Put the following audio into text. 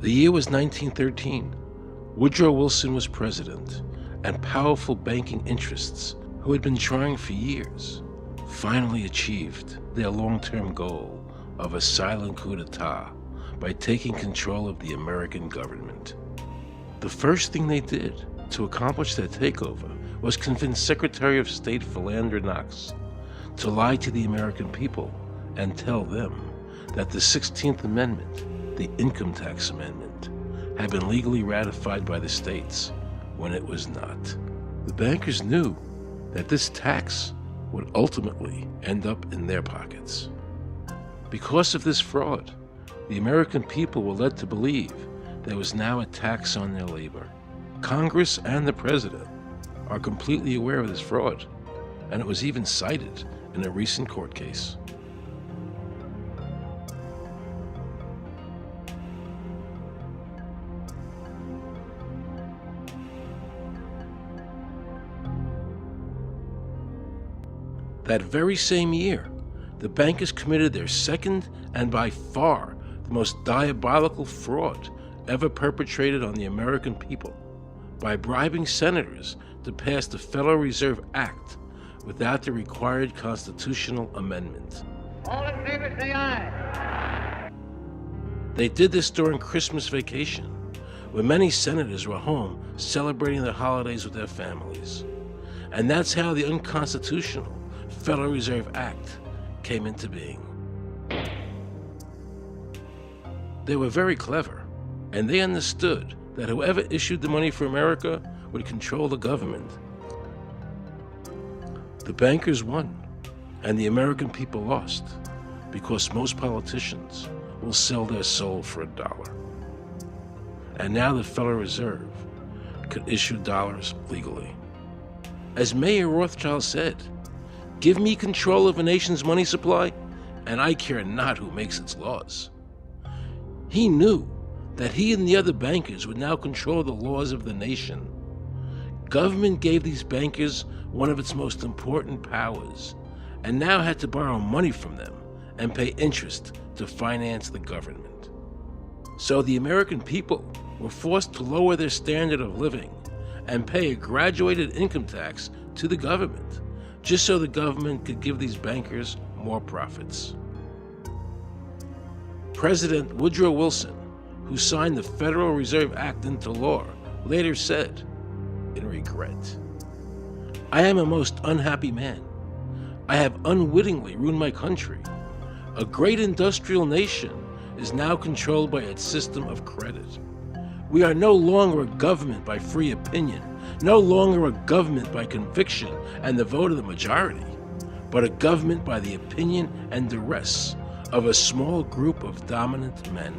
The year was 1913. Woodrow Wilson was president, and powerful banking interests, who had been trying for years, finally achieved their long-term goal of a silent coup d'etat by taking control of the American government. The first thing they did to accomplish that takeover was convince Secretary of State Philander Knox to lie to the American people and tell them that the 16th Amendment, the Income Tax Amendment, had been legally ratified by the states when it was not. The bankers knew that this tax would ultimately end up in their pockets. Because of this fraud, the American people were led to believe there was now a tax on their labor. Congress and the president are completely aware of this fraud, and it was even cited in a recent court case. That very same year, the bankers committed their second and by far the most diabolical fraud ever perpetrated on the American people by bribing senators to pass the Federal Reserve Act without the required constitutional amendment. All in favor, say aye. They did this during Christmas vacation, when many senators were home celebrating the holidays with their families. And that's how the unconstitutional Federal Reserve Act came into being. They were very clever, and they understood that whoever issued the money for America would control the government. The bankers won, and the American people lost, because most politicians will sell their soul for $1. And now the Federal Reserve could issue dollars legally. As Mayor Rothschild said, "Give me control of a nation's money supply, and I care not who makes its laws." He knew that he and the other bankers would now control the laws of the nation. Government gave these bankers one of its most important powers, and now had to borrow money from them and pay interest to finance the government. So the American people were forced to lower their standard of living and pay a graduated income tax to the government, just so the government could give these bankers more profits. President Woodrow Wilson, who signed the Federal Reserve Act into law, later said, in regret, "I am a most unhappy man. I have unwittingly ruined my country. A great industrial nation is now controlled by its system of credit. We are no longer a government by free opinion, no longer a government by conviction and the vote of the majority, but a government by the opinion and duress of a small group of dominant men."